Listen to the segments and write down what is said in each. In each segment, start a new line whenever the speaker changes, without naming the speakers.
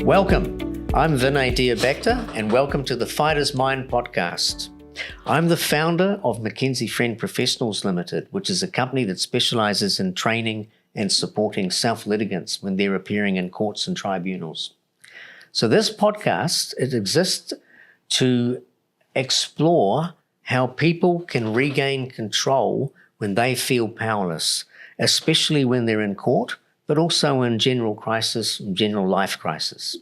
Welcome. I'm Vinay Deobhakta and welcome to the Fighter's Mind podcast. I'm the founder of Mackenzie Friend Professionals Limited, which is a company that specializes in training and supporting self-litigants when they're appearing in courts and tribunals. So this podcast, it exists to explore how people can regain control when they feel powerless, especially when they're in court, but also in general crisis, general life crisis.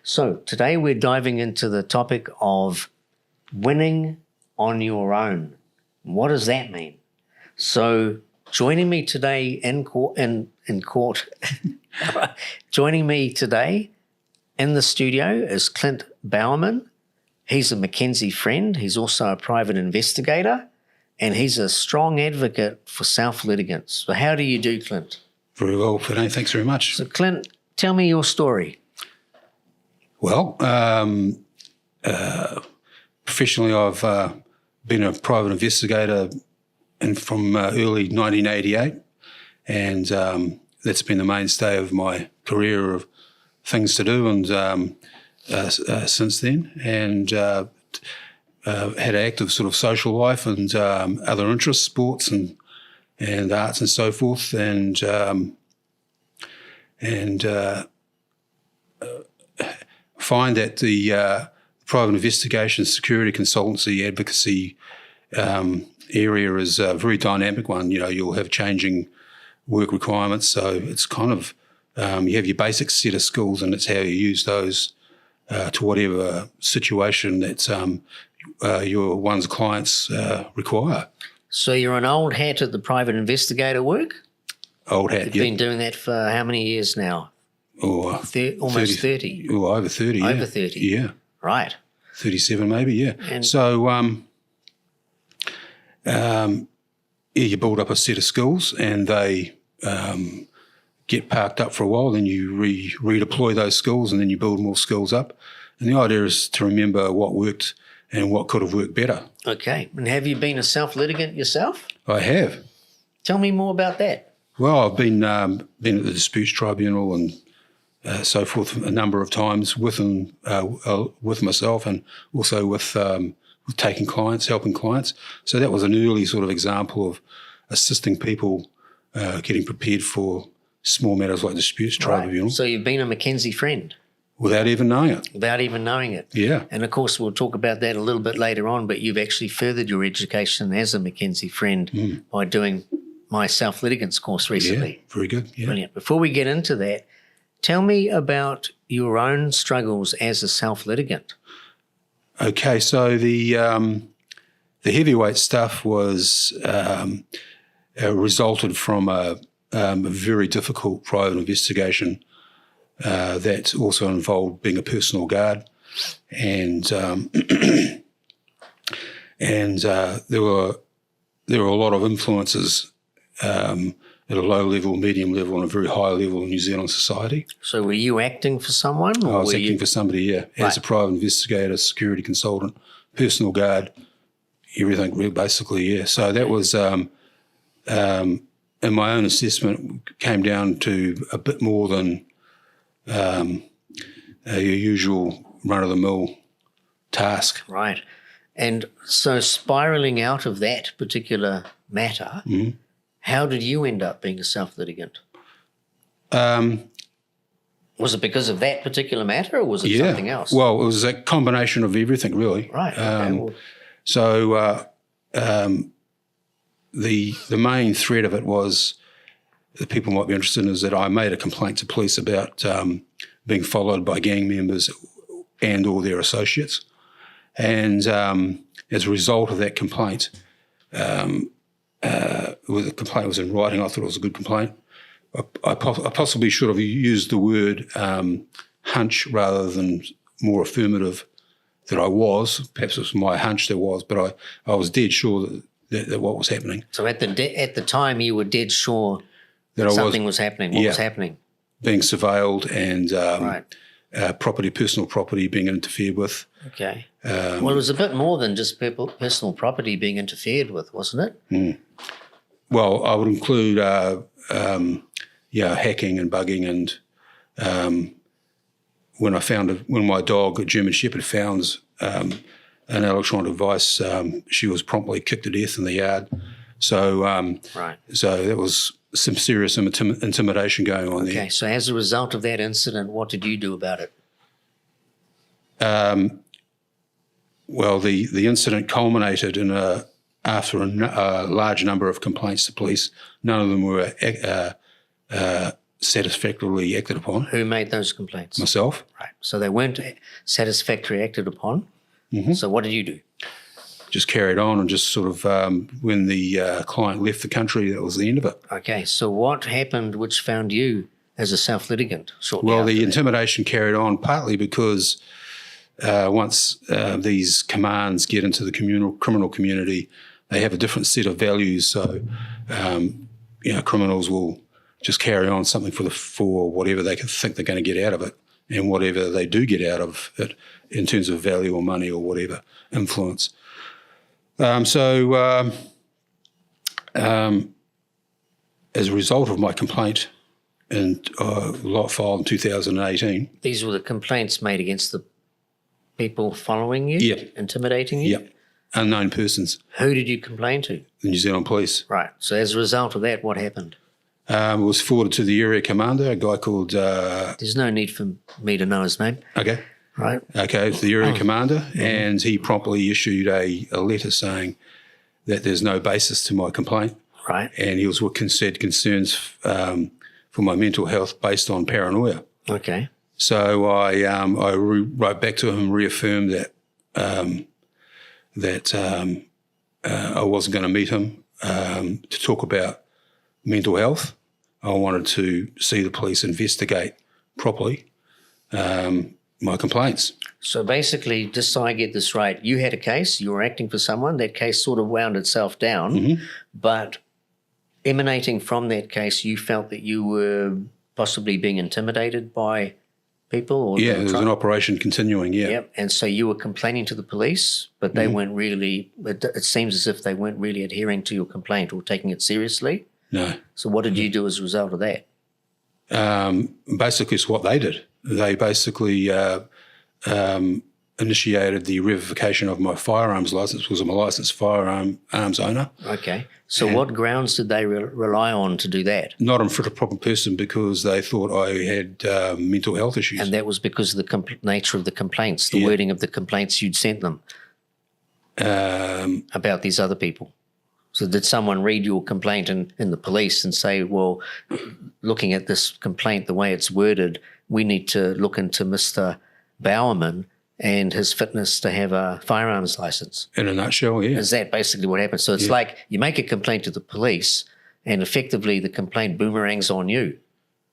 So today we're diving into the topic of winning on your own. What does that mean? So joining me today in court, joining me today in the studio is Clint Bowerman. He's a Mackenzie Friend. He's also a private investigator, and he's a strong advocate for self-litigants. So how do you do, Clint?
Very well, Vinay. Thanks very much.
So Clint, tell me your story.
Well, professionally, I've been a private investigator from early 1988, and that's been the mainstay of my career of things to do, and since then, and had an active sort of social life and other interests, sports and arts and so forth, and find that the private investigation, security consultancy, advocacy area is a very dynamic one. You know, you'll have changing work requirements, so it's kind of you have your basic set of skills, and it's how you use those to whatever situation that your one's clients require.
So you're an old hat at the private investigator work?
Old hat,
You've
yep.
been doing that for how many years now? Almost 30.
Oh, over 30, yeah.
Over 30?
Yeah.
Right.
37 maybe, yeah.
And
so, you build up a set of skills, and they get parked up for a while, then you redeploy those skills, and then you build more skills up. And the idea is to remember what worked and what could have worked better.
Okay. And have you been a self-litigant yourself?
I have.
Tell me more about that.
Well, I've been at the disputes tribunal and so forth a number of times with myself, and also with taking clients, helping clients. So that was an early sort of example of assisting people getting prepared for small matters like disputes tribunal.
Right. So you've been a Mackenzie Friend?
Without even knowing it.
Without even knowing it.
Yeah.
And of course, we'll talk about that a little bit later on, but you've actually furthered your education as a Mackenzie Friend by doing my self-litigants course recently.
Yeah, very good. Yeah.
Brilliant. Before we get into that, tell me about your own struggles as a self-litigant.
Okay, so the heavyweight stuff was resulted from a very difficult private investigation that also involved being a personal guard, and there were a lot of influences at a low level, medium level, and a very high level in New Zealand society.
So were you acting for someone?
I was acting for somebody, yeah, as a private investigator, security consultant, personal guard, everything basically, yeah. So that was, in my own assessment, came down to a bit more than your usual run-of-the-mill task.
Right. And so spiralling out of that particular matter, how did you end up being a self-litigant? Was it because of that particular matter, or was it something else?
Well, it was a combination of everything, really.
Right. Okay.
So the main thread of it was, that people might be interested in, is that I made a complaint to police about being followed by gang members and or their associates. And as a result of that complaint, the complaint was in writing. I thought it was a good complaint. I possibly should have used the word hunch rather than more affirmative that I was. Perhaps it was my hunch there was, but I was dead sure that what was happening.
So at the time you were dead sure that something was happening. What was happening? Being
surveilled and personal property being interfered with.
Okay. Well, it was a bit more than just personal property being interfered with, wasn't it?
Well, I would include hacking and bugging and when my dog, a German Shepherd, found an electronic device, she was promptly kicked to death in the yard. So, so there was some serious intimidation going on there.
Okay, so as a result of that incident, what did you do about it?
Well, the incident culminated in after a large number of complaints to police. None of them were satisfactorily acted upon.
Who made those complaints?
Myself.
Right. So they weren't satisfactorily acted upon. Mm-hmm. So what did you do?
Just carried on and just sort of when the client left the country, that was the end of it.
Okay. So what happened which found you as a self-litigant shortly
Well,
after
the
that?
intimidation carried on partly because once these commands get into the criminal community, they have a different set of values. So, criminals will just carry on something for whatever they can think they're going to get out of it, and whatever they do get out of it in terms of value or money or whatever influence. As a result of my complaint and lot filed in 2018.
These were the complaints made against the people following you?
Yep.
Intimidating you?
Yep. Unknown persons.
Who did you complain to?
The New Zealand Police.
Right. So as a result of that, what happened?
It was forwarded to the area commander, a guy called...
There's no need for me to know his name.
Okay.
Right.
Okay, it's the area commander, and he promptly issued a letter saying that there's no basis to my complaint.
Right.
And he was said concerns for my mental health based on paranoia.
Okay.
So I wrote back to him, reaffirmed that I wasn't going to meet him to talk about mental health. I wanted to see the police investigate properly my complaints.
So basically, just so I get this right, you had a case, you were acting for someone, that case sort of wound itself down, but emanating from that case, you felt that you were possibly being intimidated by people? Or
there was an operation continuing,
Yep, and so you were complaining to the police, but they weren't really, it seems as if they weren't really adhering to your complaint or taking it seriously?
No.
So what did you do as a result of that?
Basically, it's what they did. They basically initiated the revocation of my firearms license because I'm a licensed firearms owner.
Okay. So what grounds did they rely on to do that?
Not in front of a proper person because they thought I had mental health issues.
And that was because of the nature of the complaints, the wording of the complaints you'd sent them about these other people. So did someone read your complaint in the police and say, well, looking at this complaint, the way it's worded, we need to look into Mr. Bowerman and his fitness to have a firearms license?
In a nutshell, yeah.
Is that basically what happened? So it's like you make a complaint to the police and effectively the complaint boomerangs on you.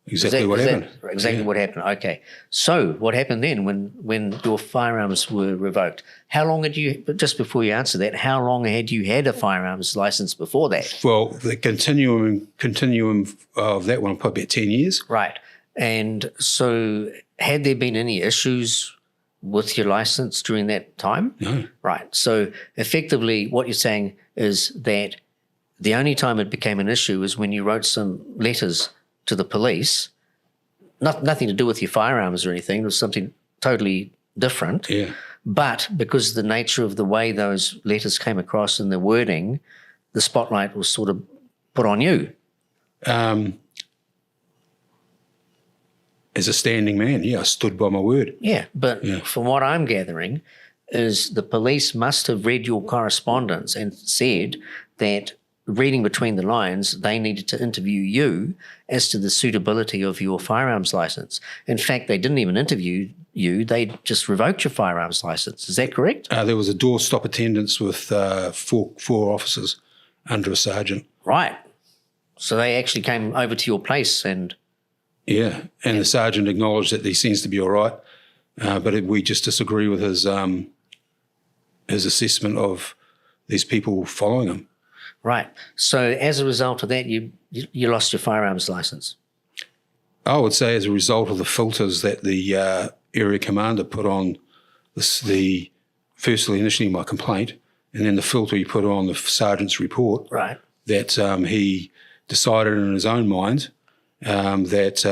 Exactly what happened.
Exactly what happened. Okay. So what happened then when your firearms were revoked? How long had you, just before you answer that, how long had you had a firearms license before that?
Well, the continuum of that one, probably about 10 years.
Right. And so had there been any issues with your license during that time?
No.
Right. So effectively what you're saying is that the only time it became an issue is when you wrote some letters to the police, nothing to do with your firearms or anything. It was something totally different.
Yeah.
But because of the nature of the way those letters came across and the wording, the spotlight was sort of put on you.
As a standing man, I stood by my word.
Yeah, but from what I'm gathering is the police must have read your correspondence and said that, reading between the lines, they needed to interview you as to the suitability of your firearms license. In fact, they didn't even interview you. They just revoked your firearms license. Is that correct?
There was a doorstop attendance with four officers under a sergeant.
Right. So they actually came over to your place and...
Yeah, and the sergeant acknowledged that he seems to be all right, but we just disagree with his assessment of these people following him.
Right. So as a result of that, you lost your firearms license.
I would say as a result of the filters that the area commander put on firstly initially my complaint, and then the filter he put on the sergeant's report.
Right.
That he decided in his own mind that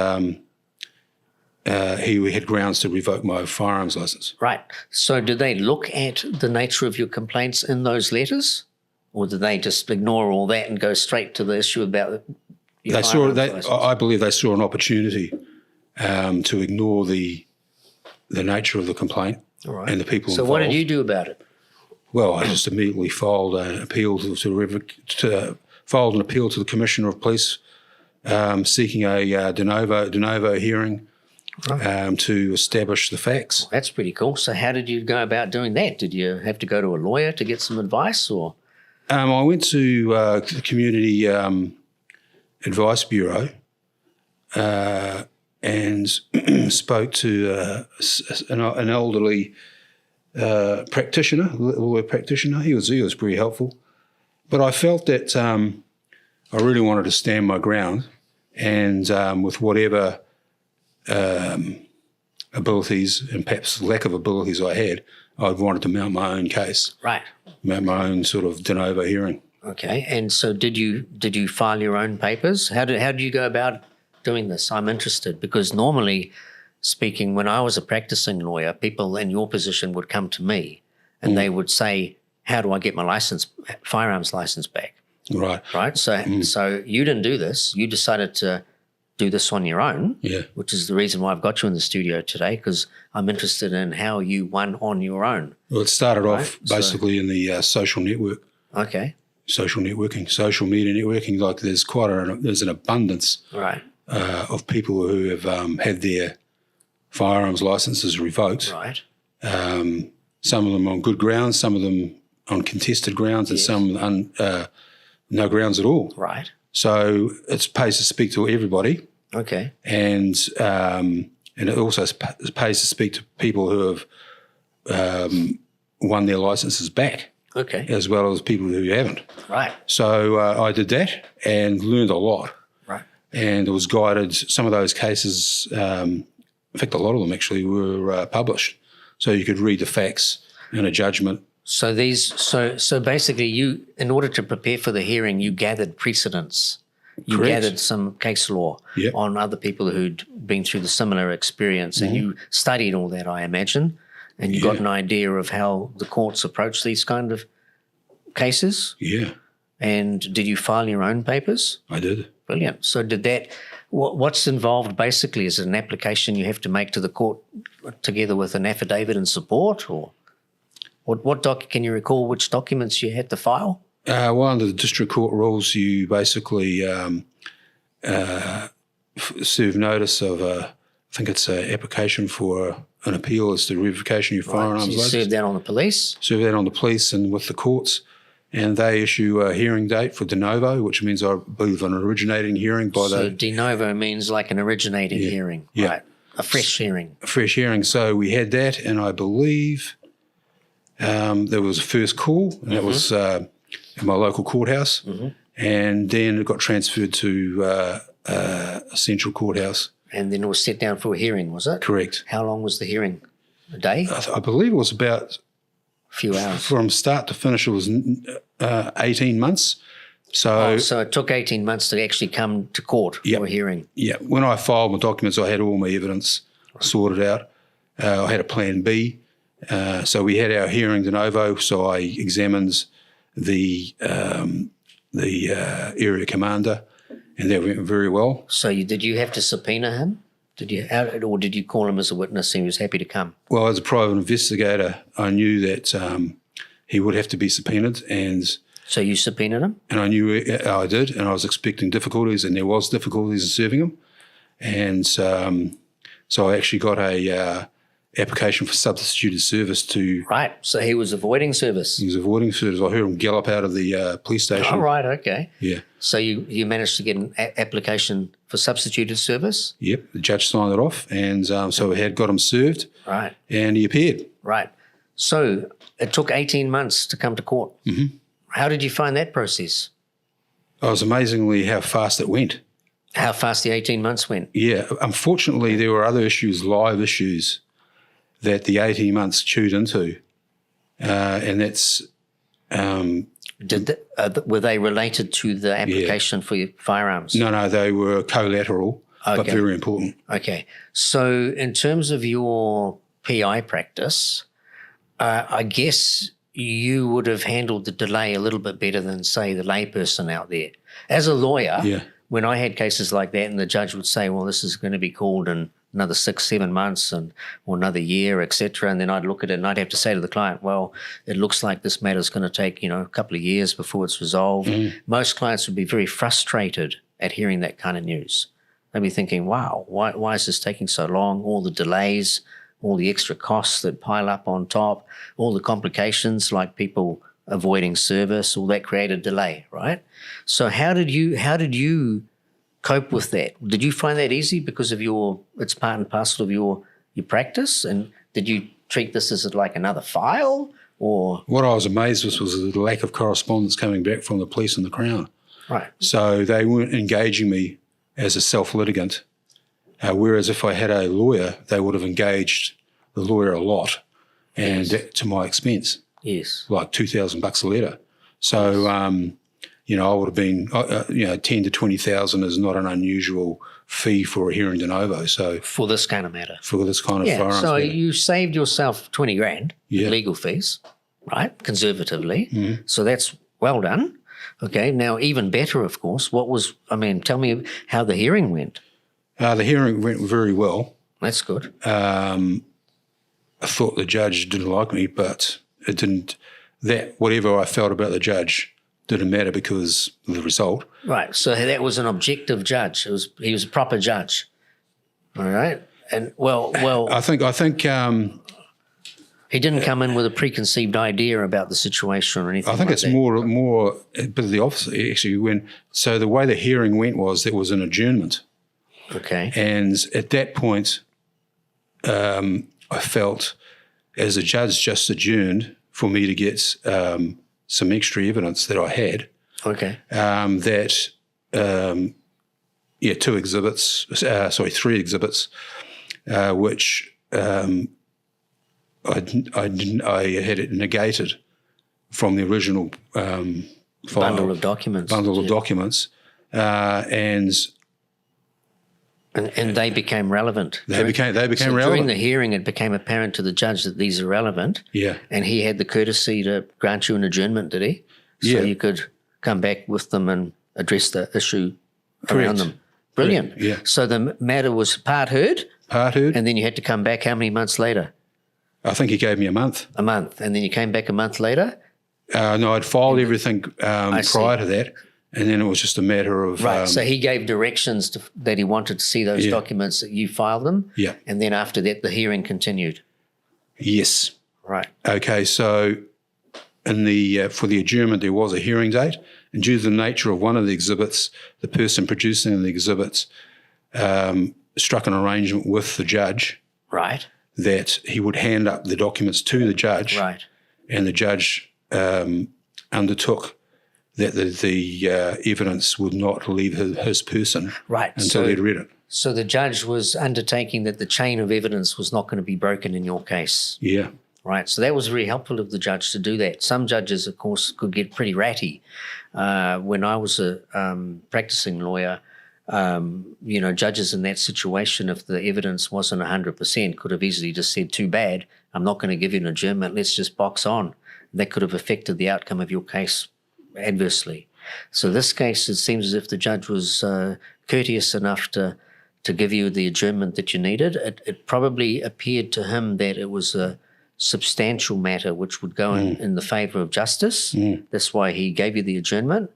he had grounds to revoke my firearms license.
Right. So did they look at the nature of your complaints in those letters, or did they just ignore all that and go straight to the issue about your firearms license?
I believe they saw an opportunity to ignore the nature of the complaint and the people involved.
So what did you do about it?
Well, I just immediately filed an appeal filed an appeal to the Commissioner of Police, seeking a de novo hearing to establish the facts.
That's pretty cool. So how did you go about doing that? Did you have to go to a lawyer to get some advice, or?
I went to the Community Advice Bureau and spoke to an elderly practitioner, lawyer practitioner. He was pretty helpful. But I felt that I really wanted to stand my ground, and with whatever abilities and perhaps lack of abilities I had, I wanted to mount my own case.
Right.
Mount my own sort of de novo hearing.
Okay. And so did you file your own papers? How do you go about doing this? I'm interested, because normally speaking, when I was a practicing lawyer, people in your position would come to me and they would say, how do I get my firearms license back?
Right.
Right. So you didn't do this. You decided to do this on your own, which is the reason why I've got you in the studio today, because I'm interested in how you won on your own.
Well, it started off basically in the social network.
Okay.
Social networking, social media networking. Like there's an abundance of people who have had their firearms licenses revoked.
Right.
Some of them on good grounds, some of them on contested grounds, and some no grounds at all.
Right.
So it pays to speak to everybody.
Okay.
And it also pays to speak to people who have won their licenses back.
Okay.
As well as people who haven't.
Right.
So I did that and learned a lot.
Right.
And it was guided. Some of those cases, in fact, a lot of them actually were published. So you could read the facts and a judgment.
So so basically you, in order to prepare for the hearing, you gathered precedents. You gathered some case law on other people who'd been through the similar experience, and you studied all that, I imagine, and you got an idea of how the courts approach these kind of cases.
Yeah.
And did you file your own papers?
I did.
Brilliant. So did that, what's involved basically? Is it an application you have to make to the court together with an affidavit in support, or can you recall which documents you had to file?
Well, under the district court rules, you basically serve notice of I think it's an application for an appeal as to revocation of your firearms license.
So you serve that on the police?
Serve that on the police and with the courts, and they issue a hearing date for de novo, which means I believe an originating hearing by
So de novo means like an originating hearing, right? A fresh hearing.
A fresh hearing. So we had that, and I believe there was a first call, and that was at my local courthouse, and then it got transferred to a central courthouse. And
then it was set down for a hearing, was it?
Correct.
How long was the hearing? A day?
I believe it was about
a few hours.
From start to finish, it was 18 months. So
it took 18 months to actually come to court for a hearing.
Yeah. When I filed my documents, I had all my evidence sorted out. I had a plan B. So we had our hearing de novo. So I examined the area commander, and that went very well.
So did you have to subpoena him? Or did you call him as a witness and he was happy to come?
Well, as a private investigator, I knew that he would have to be subpoenaed, and
so you subpoenaed him?
And I knew I did, and I was expecting difficulties, and there was difficulties in serving him. And so I actually got a application for substituted service to...
Right, so he was avoiding service.
He was avoiding service. I heard him gallop out of the police station.
Oh, right, okay.
Yeah.
So you managed to get an application for substituted service?
Yep, the judge signed it off, and so we had got him served.
Right.
And he appeared.
Right. So it took 18 months to come to court.
Mm-hmm.
How did you find that process?
It was amazingly how fast it went.
How fast the 18 months went?
Yeah. Unfortunately, there were other issues, live issues, that the 18 months chewed into, and that's...
were they related to the application for your firearms?
No, they were collateral. but very important.
Okay. So in terms of your PI practice, I guess you would have handled the delay a little bit better than, say, the layperson out there. As a lawyer, when I had cases like that and the judge would say, well, this is going to be called in another 6-7 months or another year, etc., and then I'd look at it and I'd have to say to the client, well, it looks like this matter is going to take, a couple of years before it's resolved. Most clients would be very frustrated at hearing that kind of news. They'd be thinking, wow, why is this taking so long? All the delays, all the extra costs that pile up on top, all the complications like people avoiding service, all that created delay, right? So how did you cope with that? Did you find that easy because of it's part and parcel of your practice? And did you treat this as like another file or?
What I was amazed with was the lack of correspondence coming back from the police and the Crown.
Right.
So they weren't engaging me as a self-litigant, whereas if I had a lawyer, they would have engaged the lawyer a lot and to my expense.
Yes.
Like $2,000 a letter. So, I would have been, 10 to 20,000 is not an unusual fee for a hearing de novo. So
for this kind of matter.
For this kind of firearms
so
matter.
you saved yourself 20 grand in legal fees, right? Conservatively.
Mm-hmm.
So that's well done. Okay. Now, even better, of course, tell me how the hearing went.
The hearing went very well.
That's good.
I thought the judge didn't like me, but it didn't. Whatever I felt about the judge didn't matter because of the result.
Right. So that was an objective judge. He was a proper judge. All right. And well.
I think.
He didn't come in with a preconceived idea about the situation or anything.
I think
like
it's
that.
more a bit of the opposite actually. So the way the hearing went was there was an adjournment.
Okay.
And at that point, I felt as a judge just adjourned for me to get some extra evidence that I had.
Okay.
Three exhibits, which I had it negated from the original file,
bundle of documents. And they became relevant.
They became relevant.
During the hearing, it became apparent to the judge that these are relevant.
Yeah.
And he had the courtesy to grant you an adjournment, did he? So you could come back with them and address the issue around them. Brilliant.
Correct. Yeah.
So the matter was part heard.
And
then you had to come back how many months later?
I think he gave me a month.
A month. And then you came back a month later?
No, I'd filed everything prior to that. And then it was just a matter of...
Right, so he gave directions that he wanted to see those documents, that you filed them.
Yeah.
And then after that, the hearing continued.
Yes.
Right.
Okay, so for the adjournment, there was a hearing date. And due to the nature of one of the exhibits, the person producing the exhibits struck an arrangement with the judge.
Right.
That he would hand up the documents to the judge.
Right.
And the judge undertook that the evidence would not leave his person until he'd read it.
So the judge was undertaking that the chain of evidence was not going to be broken in your case.
Yeah.
Right. So that was very helpful of the judge to do that. Some judges, of course, could get pretty ratty. When I was a practicing lawyer, judges in that situation, if the evidence wasn't 100%, could have easily just said, too bad, I'm not going to give you an adjournment, let's just box on. That could have affected the outcome of your case adversely. So this case, it seems as if the judge was courteous enough to give you the adjournment that you needed. It probably appeared to him that it was a substantial matter which would go in the favour of justice. That's why he gave you the adjournment.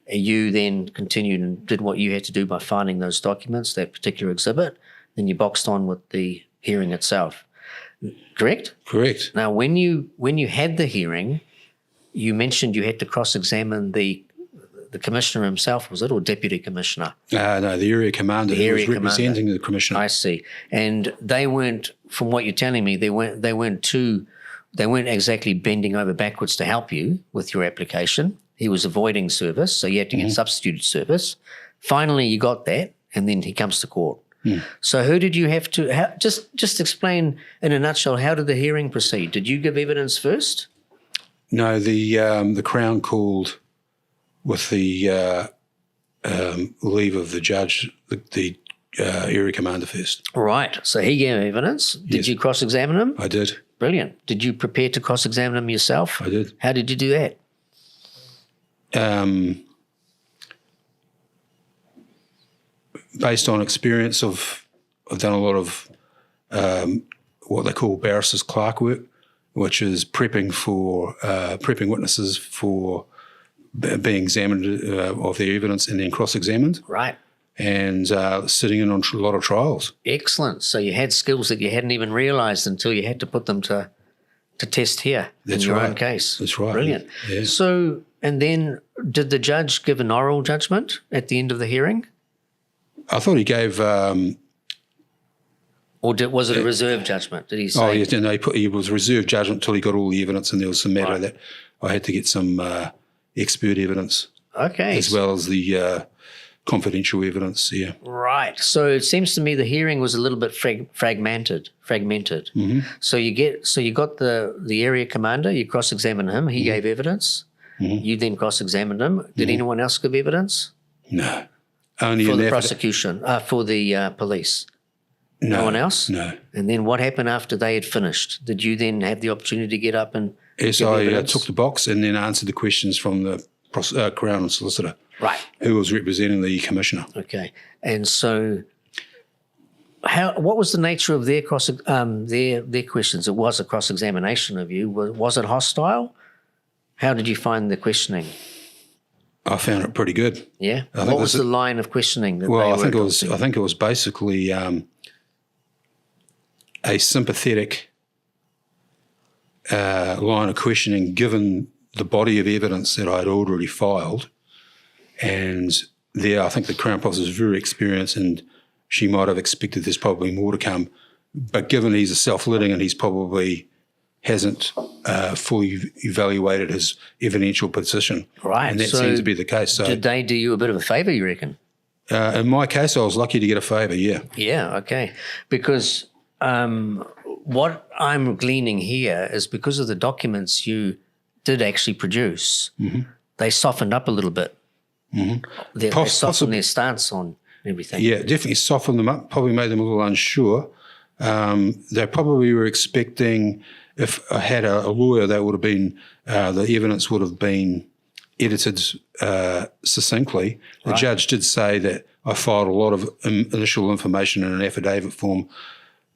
You then continued and did what you had to do by filing those documents, that particular exhibit. Then you boxed on with the hearing itself. Correct?
Correct.
Now, when you had the hearing, you mentioned you had to cross-examine the commissioner himself, was it, or deputy commissioner?
No, the area commander who was representing the commissioner.
I see. And they weren't, from what you're telling me, they weren't exactly bending over backwards to help you with your application. He was avoiding service, so you had to get substituted service. Finally, you got that, and then he comes to court. So who did you have to just explain in a nutshell, how did the hearing proceed? Did you give evidence first?
No, the Crown called with the leave of the judge, the area commander first.
Right. So he gave evidence. Did
Yes.
you cross-examine him?
I did.
Brilliant. Did you prepare to cross-examine him yourself?
I did.
How did you do that?
Based on experience I've done a lot of what they call barrister's clerk work, which is prepping witnesses for being examined of their evidence and then cross-examined,
Right.
and sitting in on a lot of trials.
Excellent. So you had skills that you hadn't even realised until you had to put them to test here
That's
in your
right.
own case.
That's right.
Brilliant.
Yeah.
So, and then did the judge give an oral judgment at the end of the hearing?
I thought he gave.
Or was it a reserve judgment? Did he say?
Oh, yes, no, he was reserved judgment until he got all the evidence, and there was some matter that I had to get some expert evidence
Okay.
as well as the confidential evidence. Yeah.
Right. So it seems to me the hearing was a little bit fragmented.
Mm-hmm.
So you got the area commander, you cross-examined him, he gave evidence.
Mm-hmm.
You then cross-examined him. Did anyone else give evidence?
No. Only
For
an
the
affidavit.
prosecution, for the police? No one else?
No.
And then what happened after they had finished? Did you then have the opportunity to get up and
Yes,
give
I
evidence?
took the box and then answered the questions from the Crown solicitor,
Right.
who was representing the commissioner.
Okay. And so what was the nature of their their questions? It was a cross-examination of you. Was it hostile? How did you find the questioning?
I found it pretty good.
Yeah.
I think
What
it
was
was-
the line of questioning that
Well,
they
I
were
think it was basically a sympathetic line of questioning, given the body of evidence that I'd already filed, and there I think the Crown Prosecutor is very experienced, and she might have expected there's probably more to come. But given he's a self-litigant, he's probably hasn't fully evaluated his evidential position.
Right.
And that
So
seems to be the case. So
Did they do you a bit of a favour, you reckon?
in my case, I was lucky to get a favour, yeah.
Yeah, okay. Because what I'm gleaning here is because of the documents you did actually produce, they softened up a little bit. They softened their stance on everything.
Yeah, definitely softened them up, probably made them a little unsure. They probably were expecting, if I had a lawyer, that would have been, the evidence would have been edited succinctly. The judge did say that I filed a lot of initial information in an affidavit form,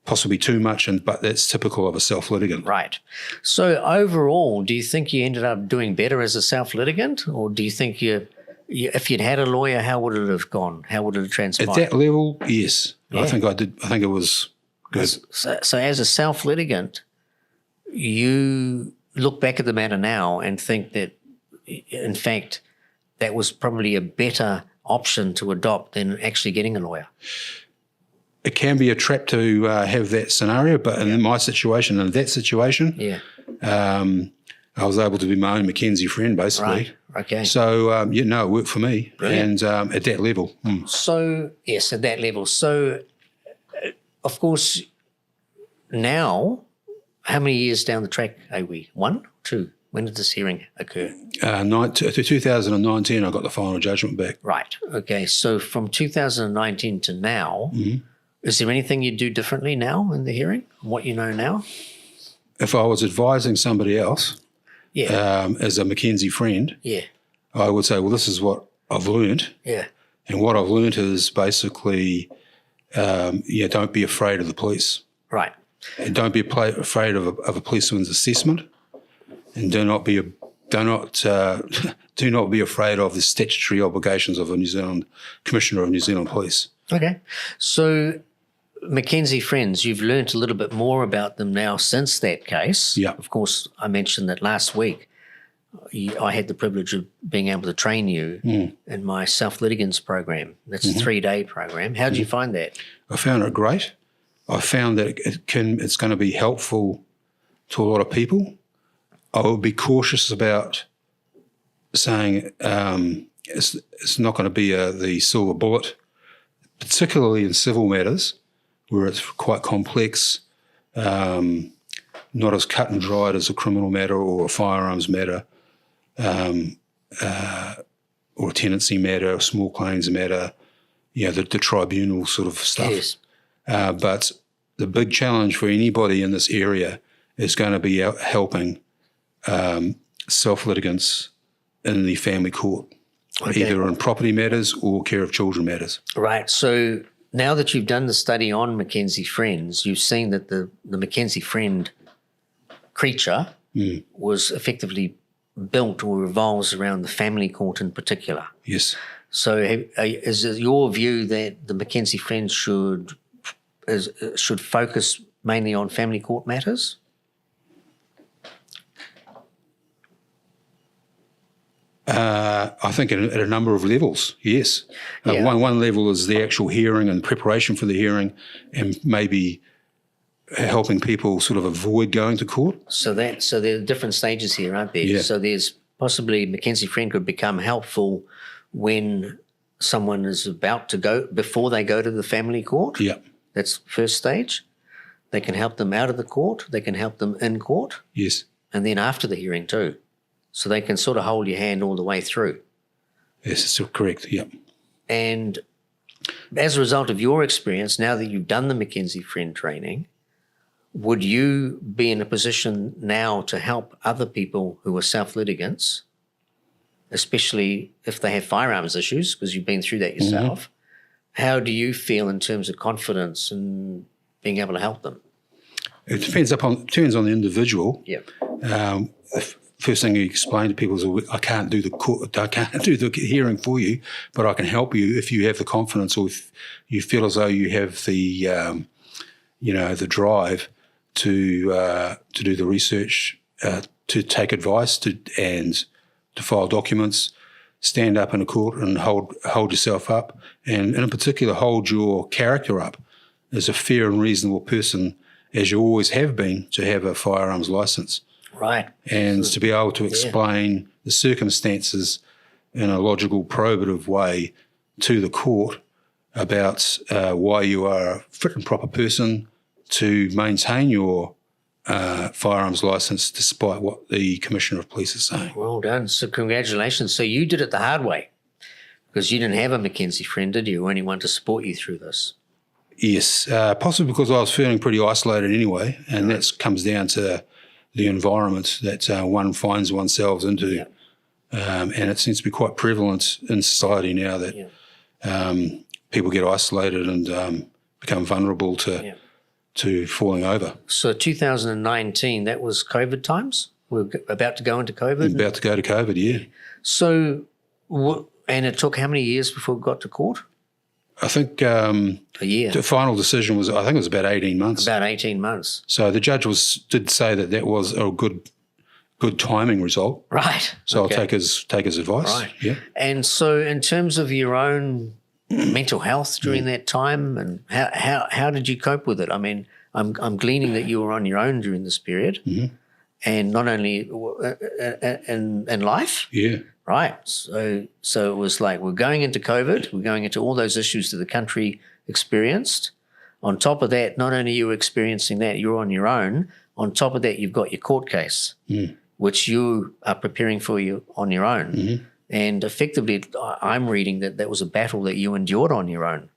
possibly too much, but that's typical of a self-litigant.
Right. So overall, do you think you ended up doing better as a self-litigant, or do you think if you'd had a lawyer, how would it have gone? How would it have transpired?
At that level, yes.
Yeah.
I think I did. I think it was good.
So as a self-litigant, you look back at the matter now and think that, in fact, that was probably a better option to adopt than actually getting a lawyer.
It can be a trap to have that scenario, but in my situation, in that situation,
Yeah.
I was able to be my own Mackenzie friend, basically.
Right. Okay.
So, it worked for me.
Brilliant.
And at that level.
So, yes, at that level. So, of course, now, how many years down the track are we? 1, 2? When did this hearing occur?
2019, I got the final judgment back.
Right. Okay. So from 2019 to now, is there anything you'd do differently now in the hearing? What you know now?
If I was advising somebody else as a Mackenzie friend,
Yeah.
I would say, well, this is what I've learned.
Yeah.
And what I've learned is basically, don't be afraid of the police.
Right.
And don't be afraid of a policeman's assessment, and do not be afraid of the statutory obligations of a New Zealand Commissioner of New Zealand Police.
Okay. So, Mackenzie friends, you've learnt a little bit more about them now since that case.
Yeah.
Of course, I mentioned that last week I had the privilege of being able to train you in my self-litigants program. That's a 3-day program. How did you find that?
I found it great. I found that it's going to be helpful to a lot of people. I would be cautious about saying it's not going to be the silver bullet, particularly in civil matters where it's quite complex, not as cut and dried as a criminal matter or a firearms matter, or a tenancy matter, a small claims matter, the tribunal sort of stuff.
Yes.
But the big challenge for anybody in this area is going to be helping self-litigants in the family court, either in property matters or care of children matters.
Right. So now that you've done the study on Mackenzie Friends, you've seen that the Mackenzie Friend creature was effectively built or revolves around the family court in particular.
Yes.
So is it your view that the Mackenzie Friends should focus mainly on family court matters?
I think at a number of levels, yes. One level is the actual hearing and preparation for the hearing, and maybe helping people sort of avoid going to court.
So there are different stages here, aren't there?
Yeah.
So there's possibly Mackenzie Friend could become helpful when someone is about to go, before they go to the family court.
Yeah.
That's first stage. They can help them out of the court. They can help them in court.
Yes.
And then after the hearing too. So they can sort of hold your hand all the way through.
Yes, that's correct, yeah.
And as a result of your experience, now that you've done the Mackenzie Friend training, would you be in a position now to help other people who are self-litigants, especially if they have firearms issues, because you've been through that yourself? How do you feel in terms of confidence and being able to help them?
It depends on the individual.
Yeah.
First thing you explain to people is, I can't do the hearing for you, but I can help you if you have the confidence, or if you feel as though you have the the drive to do the research, to take advice, and to file documents, stand up in a court and hold yourself up, and in particular hold your character up as a fair and reasonable person, as you always have been, to have a firearms license.
Right.
And to be able to explain the circumstances in a logical, probative way to the court about why you are a fit and proper person to maintain your firearms license despite what the Commissioner of Police is saying.
Well done. So congratulations. So you did it the hard way, because you didn't have a Mackenzie Friend, did you, or anyone to support you through this?
Yes, possibly because I was feeling pretty isolated anyway, and that comes down to the environment that one finds oneself into. And it seems to be quite prevalent in society now that people get isolated and become vulnerable to falling over.
So 2019, that was COVID times? We're about to go into COVID?
About to go to COVID, yeah.
So, and it took how many years before it got to court?
I think
a year.
The final decision was, I think it was about 18 months.
About 18 months.
So the judge did say that was a good timing result.
Right.
So I'll take his advice.
Right.
Yeah.
And so in terms of your own mental health during that time, and how did you cope with it? I mean, I'm gleaning that you were on your own during this period, and not only in life.
Yeah.
Right. So it was like, we're going into COVID, we're going into all those issues that the country experienced. On top of that, not only you were experiencing that, you're on your own. On top of that, you've got your court case, which you are preparing for you on your own. And effectively, I'm reading that was a battle that you endured on your own.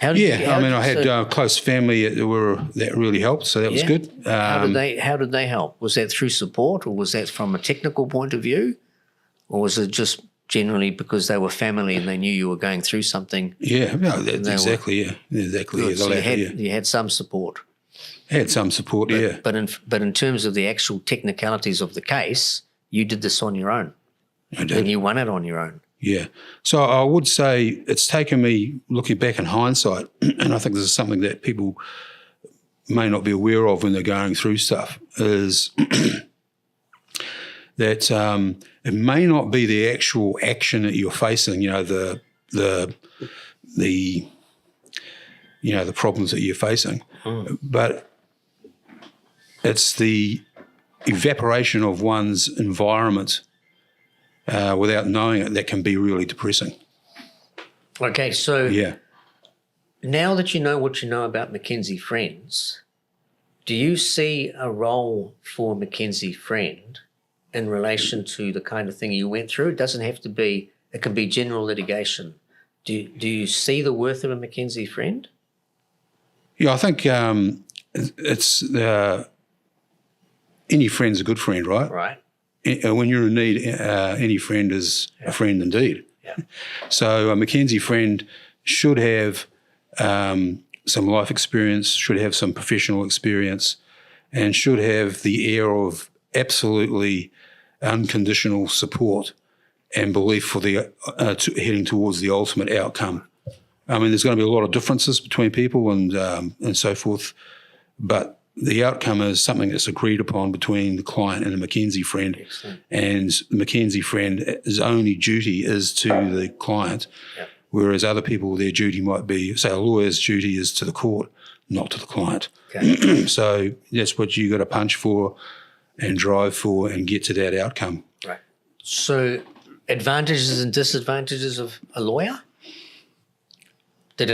I had
close family that really helped, so that was good.
How did they help? Was that through support, or was that from a technical point of view? Or was it just generally because they were family and they knew you were going through something?
Yeah, no, exactly.
Good. So you had some support.
I had some support, yeah.
But in terms of the actual technicalities of the case, you did this on your own.
I did.
And you won it on your own.
Yeah. So I would say it's taken me, looking back in hindsight, and I think this is something that people may not be aware of when they're going through stuff, is that it may not be the actual action that you're facing, the problems that you're facing, but it's the evaporation of one's environment without knowing it that can be really depressing.
Okay, so now that you know what you know about Mackenzie Friends, do you see a role for Mackenzie Friend in relation to the kind of thing you went through? It doesn't have to be, it can be general litigation. Do you see the worth of a McKinsey friend?
Yeah, I think it's any friend's a good friend, right?
Right.
When you're in need, any friend is a friend indeed.
Yeah.
So a McKinsey friend should have some life experience, should have some professional experience, and should have the air of absolutely unconditional support and belief for the heading towards the ultimate outcome. I mean, there's going to be a lot of differences between people and so forth, but the outcome is something that's agreed upon between the client and a McKinsey friend.
Excellent.
And the McKinsey friend's only duty is to the client,
Yep.
whereas other people, their duty might be, say, a lawyer's duty is to the court, not to the client.
Okay.
So that's what you got to punch for and drive for and get to that outcome.
Right. So advantages and disadvantages of a lawyer? Did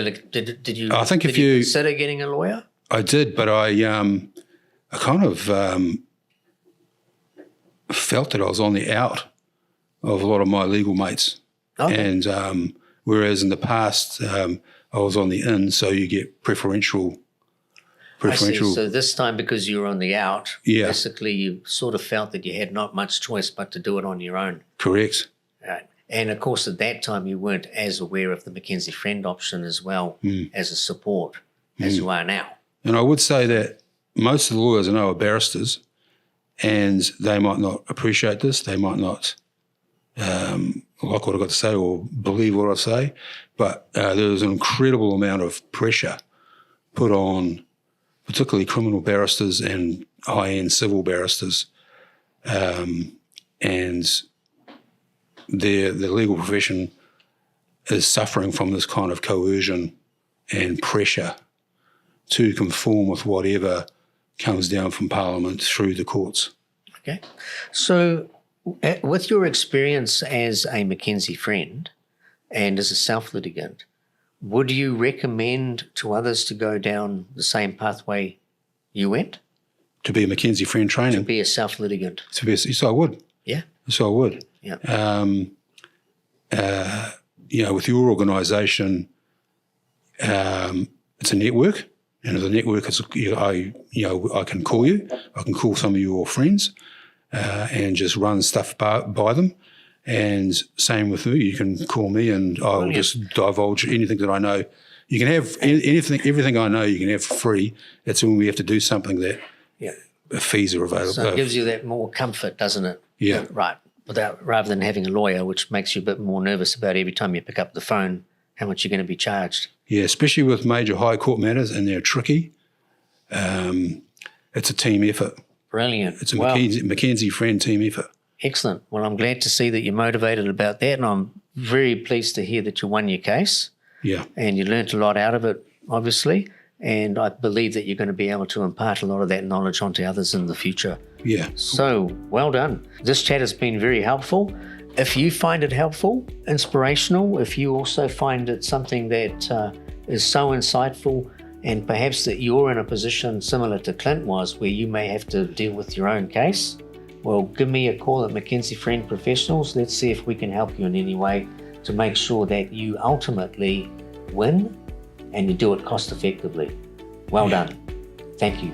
you?
I think
did
if you
consider getting a lawyer?
I did, but I kind of felt that I was on the out of a lot of my legal mates.
Okay.
And whereas in the past I was on the in, so you get preferential.
I see. So this time, because you were on the out,
Yeah.
basically you sort of felt that you had not much choice but to do it on your own.
Correct.
Right. And of course, at that time, you weren't as aware of the McKinsey friend option as well as a support as you are now.
And I would say that most of the lawyers I know are barristers, and they might not appreciate this. They might not like what I've got to say or believe what I say, but there's an incredible amount of pressure put on particularly criminal barristers and high-end civil barristers, and the legal profession is suffering from this kind of coercion and pressure to conform with whatever comes down from Parliament through the courts.
Okay. So with your experience as a McKinsey friend and as a self-litigant, would you recommend to others to go down the same pathway you went?
To be a McKinsey friend
To
training.
be a self-litigant?
So I would.
Yeah.
So I would.
Yeah.
With your organisation, it's a network, and the network is, I can call you, I can call some of your friends, and just run stuff by them. And same with me, you can call me, and I will just divulge anything that I know. You can have everything I know. You can have for free. It's when we have to do something that fees are available.
So it gives you that more comfort, doesn't it?
Yeah.
Right. Rather than having a lawyer, which makes you a bit more nervous about every time you pick up the phone, how much you're going to be charged.
Yeah, especially with major high court matters, and they're tricky. It's a team effort.
Brilliant.
It's a McKinsey friend team effort.
Excellent. Well, I'm glad to see that you're motivated about that, and I'm very pleased to hear that you won your case.
Yeah.
And you learnt a lot out of it, obviously, and I believe that you're going to be able to impart a lot of that knowledge onto others in the future.
Yeah.
So, well done. This chat has been very helpful. If you find it helpful, inspirational, if you also find it something that is so insightful, and perhaps that you're in a position similar to Clint was, where you may have to deal with your own case, well, give me a call at McKinsey Friend Professionals. Let's see if we can help you in any way to make sure that you ultimately win and you do it cost effectively. Well done. Thank you.